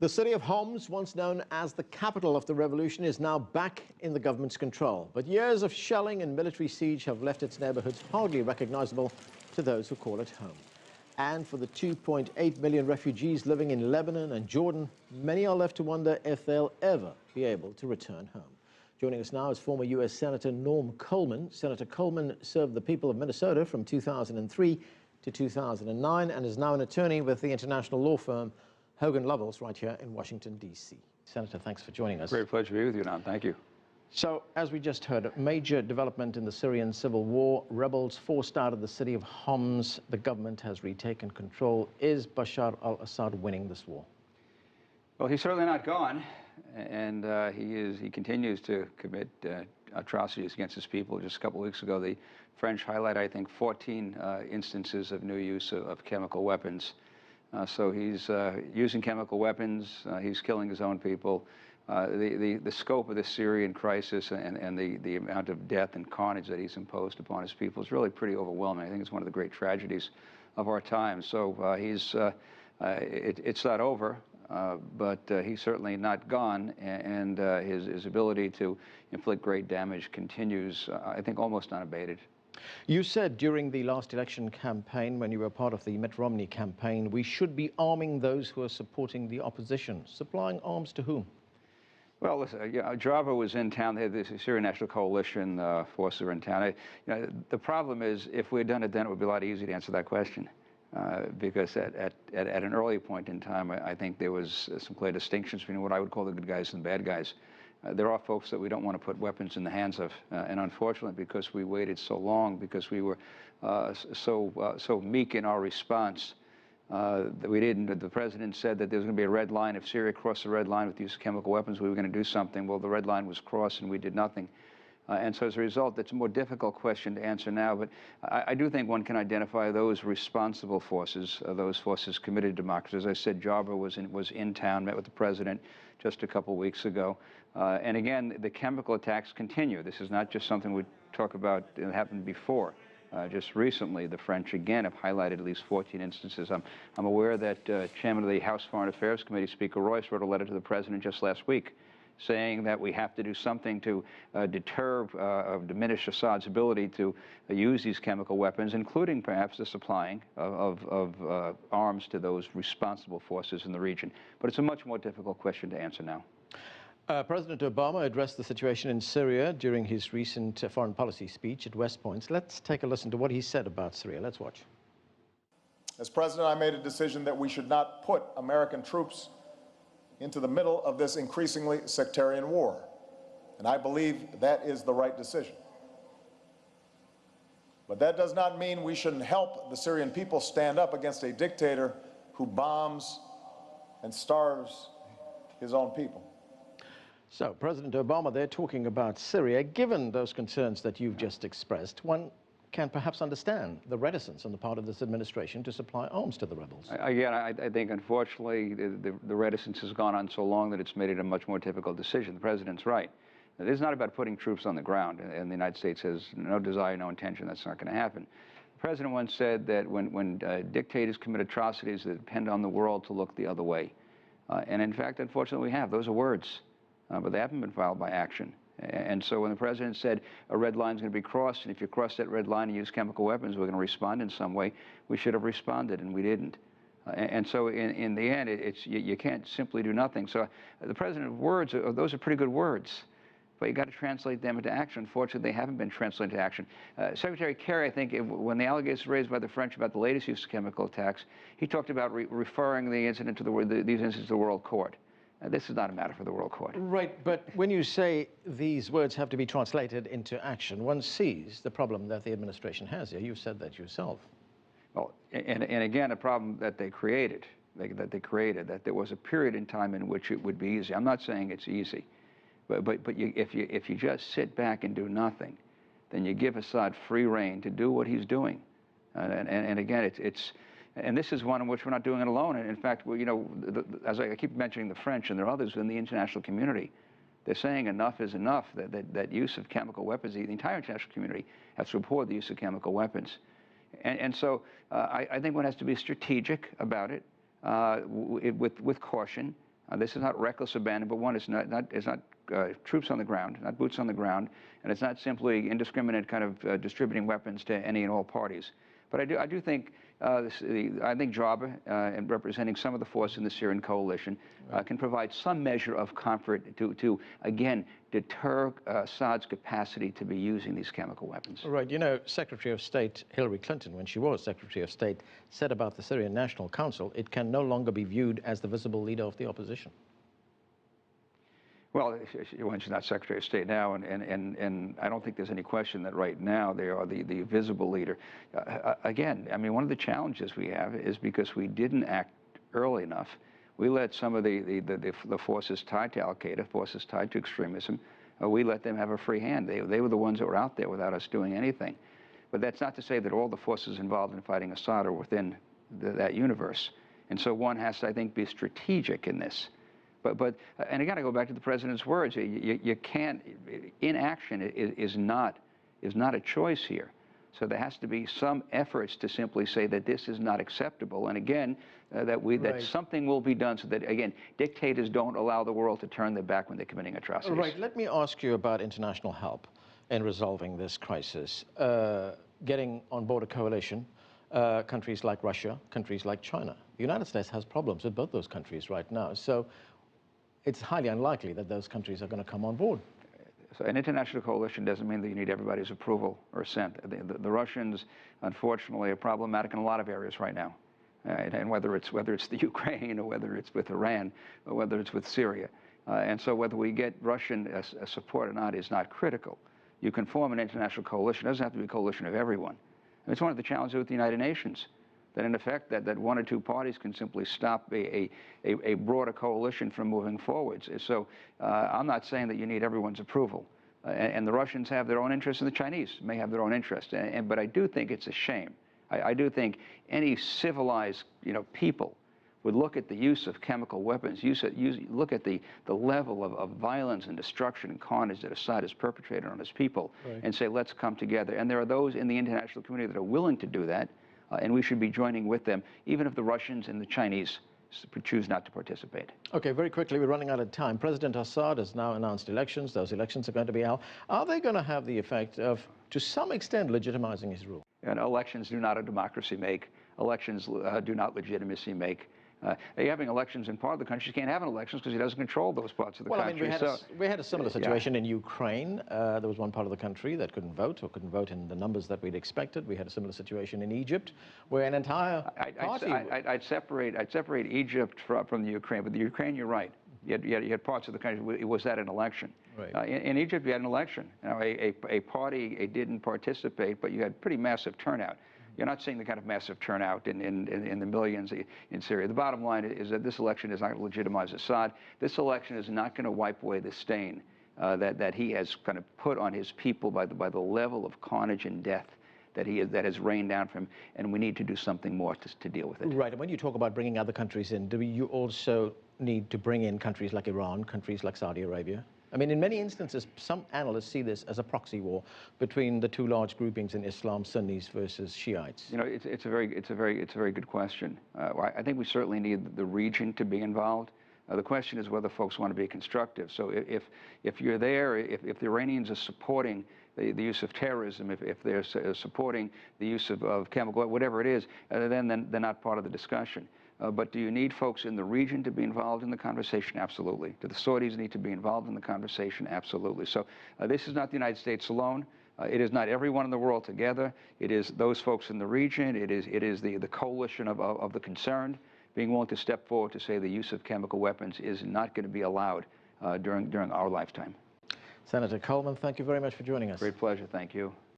The city of Homs, once known as the capital of the revolution, is now back in the government's control. But years of shelling and military siege have left its neighborhoods hardly recognizable to those who call it home. And for the 2.8 million refugees living in Lebanon and Jordan, many are left to wonder if they'll ever be able to return home. Joining us now is former U.S. Senator Norm Coleman. Senator Coleman served the people of Minnesota from 2003 to 2009 and is now an attorney with the international law firm Hogan Lovells right here in Washington, D.C. Senator, thanks for joining us. Great pleasure to be with you, Anand. Thank you. So, as we just heard, a major development in the Syrian civil war. Rebels forced out of the city of Homs. The government has retaken control. Is Bashar al-Assad winning this war? Well, he's certainly not gone, and he continues to commit atrocities against his people. Just a couple of weeks ago, the French highlighted, I think, 14 instances of new use of chemical weapons. So he's using chemical weapons, he's killing his own people. The scope of the Syrian crisis and the amount of death and carnage that he's imposed upon his people is really pretty overwhelming. I think it's one of the great tragedies of our time. So it's not over, but he's certainly not gone, and his ability to inflict great damage continues, I think, almost unabated. You said during the last election campaign, when you were part of the Mitt Romney campaign, we should be arming those who are supporting the opposition. Supplying arms to whom? Well, listen, Java was in town. They had the Syrian National Coalition forces were in town. The problem is, if we had done it then, it would be a lot easier to answer that question. Because at an early point in time, I think there was some clear distinctions between what I would call the good guys and the bad guys. There are folks that we don't want to put weapons in the hands of, and unfortunately, because we waited so long, because we were so meek in our response, that we didn't. The president said that there was going to be a red line. If Syria crossed the red line with the use of chemical weapons, we were going to do something. Well, the red line was crossed, and we did nothing. And so as a result, it's a more difficult question to answer now, but I do think one can identify those responsible forces, those forces committed to democracy. As I said, Java was in town, met with the president just a couple weeks ago. And again, the chemical attacks continue. This is not just something we talk about that happened before. Just recently, the French again have highlighted at least 14 instances. I'm aware that Chairman of the House Foreign Affairs Committee, Speaker Royce, wrote a letter to the president just last week saying that we have to do something to diminish Assad's ability to use these chemical weapons, including perhaps the supplying of arms to those responsible forces in the region. But it's a much more difficult question to answer now. President Obama addressed the situation in Syria during his recent foreign policy speech at West Point. Let's take a listen to what he said about Syria. Let's watch. As president, I made a decision that we should not put American troops into the middle of this increasingly sectarian war. And I believe that is the right decision. But that does not mean we shouldn't help the Syrian people stand up against a dictator who bombs and starves his own people. So, President Obama, they're talking about Syria. Given those concerns that you've just expressed, one can perhaps understand the reticence on the part of this administration to supply arms to the rebels. Again, I think, unfortunately, the reticence has gone on so long that it's made it a much more difficult decision. The president's right. It is not about putting troops on the ground, and the United States has no desire, no intention. That's not going to happen. The president once said that when dictators commit atrocities, they depend on the world to look the other way. And in fact, unfortunately, we have. Those are words. But they haven't been followed by action. And so when the president said a red line is going to be crossed, and if you cross that red line and use chemical weapons, we're going to respond in some way, we should have responded, and we didn't. And so in the end, you can't simply do nothing. So the president's words, those are pretty good words, but you got to translate them into action. Unfortunately, they haven't been translated into action. Secretary Kerry, I think, when the allegations were raised by the French about the latest use of chemical attacks, he talked about referring the incident to these incidents to the World Court. This is not a matter for the World Court. Right, but when you say these words have to be translated into action, one sees the problem that the administration has here. You've said that yourself. Well, and again, a problem that they created, that there was a period in time in which it would be easy. I'm not saying it's easy, but if you just sit back and do nothing, then you give Assad free rein to do what he's doing. And again, and this is one in which we're not doing it alone. And in fact, as I keep mentioning the French, and there are others in the international community, they're saying enough is enough, that use of chemical weapons, the entire international community has to support the use of chemical weapons. And so I think one has to be strategic about it, with caution. This is not reckless abandon, but one, it's not troops on the ground, not boots on the ground, and it's not simply indiscriminate kind of distributing weapons to any and all parties. But I do think I think Jabba, and representing some of the force in the Syrian coalition, can provide some measure of comfort to again deter Assad's capacity to be using these chemical weapons. Right. You know, Secretary of State Hillary Clinton, when she was Secretary of State, said about the Syrian National Council, it can no longer be viewed as the visible leader of the opposition. Well, she's not Secretary of State now, and I don't think there's any question that right now they are the visible leader. Again, I mean, one of the challenges we have is because we didn't act early enough. We let some of the forces tied to al-Qaeda, forces tied to extremism, we let them have a free hand. They were the ones that were out there without us doing anything. But that's not to say that all the forces involved in fighting Assad are within that universe. And so one has to, I think, be strategic in this. And again, I go back to the president's words. You can't. Inaction is not a choice here. So there has to be some efforts to simply say that this is not acceptable. And again, that something will be done so that again, dictators don't allow the world to turn their back when they're committing atrocities. Right. Let me ask you about international help in resolving this crisis. Getting on board a coalition. Countries like Russia, countries like China. The United States has problems with both those countries right now. So it's highly unlikely that those countries are going to come on board. So an international coalition doesn't mean that you need everybody's approval or assent. The Russians, unfortunately, are problematic in a lot of areas right now. And whether it's the Ukraine, or whether it's with Iran, or whether it's with Syria. And so whether we get Russian support or not is not critical. You can form an international coalition. It doesn't have to be a coalition of everyone. And it's one of the challenges with the United Nations. That in effect, that one or two parties can simply stop a broader coalition from moving forwards. So I'm not saying that you need everyone's approval. And the Russians have their own interests, and the Chinese may have their own interests. But I do think it's a shame. I do think any civilized people would look at the use of chemical weapons, look at the level of violence and destruction and carnage that Assad has perpetrated on his people, and say, let's come together. And there are those in the international community that are willing to do that. And we should be joining with them, even if the Russians and the Chinese choose not to participate. Okay, very quickly, we're running out of time. President Assad has now announced elections. Those elections are going to be held. Are they going to have the effect of, to some extent, legitimizing his rule? And elections do not a democracy make. Elections do not legitimacy make. You're having elections in part of the country. You can't have an elections because he doesn't control those parts of the country. I mean, we had a similar situation in Ukraine. There was one part of the country that couldn't vote, or couldn't vote in the numbers that we'd expected. We had a similar situation in Egypt, where an entire party... I'd separate Egypt from the Ukraine, but the Ukraine, you're right. You had parts of the country. It was that an election. Right. In Egypt, you had an election. A party didn't participate, but you had pretty massive turnout. You're not seeing the kind of massive turnout in the millions in Syria. The bottom line is that this election is not going to legitimize Assad. This election is not going to wipe away the stain that he has kind of put on his people by the level of carnage and death that has rained down from him, and we need to do something more to deal with it. Right, and when you talk about bringing other countries in, do you also need to bring in countries like Iran, countries like Saudi Arabia? I mean, in many instances, some analysts see this as a proxy war between the two large groupings in Islam, Sunnis versus Shiites. You know, it's a very good question. I think we certainly need the region to be involved. The question is whether folks want to be constructive. So if you're there, if the Iranians are supporting the use of terrorism, if they're supporting the use of chemical, whatever it is, then they're not part of the discussion. But do you need folks in the region to be involved in the conversation? Absolutely. Do the Saudis need to be involved in the conversation? Absolutely. So this is not the United States alone. It is not everyone in the world together. It is those folks in the region. It is the coalition of the concerned being willing to step forward to say the use of chemical weapons is not going to be allowed during our lifetime. Senator Coleman, thank you very much for joining us. Great pleasure. Thank you.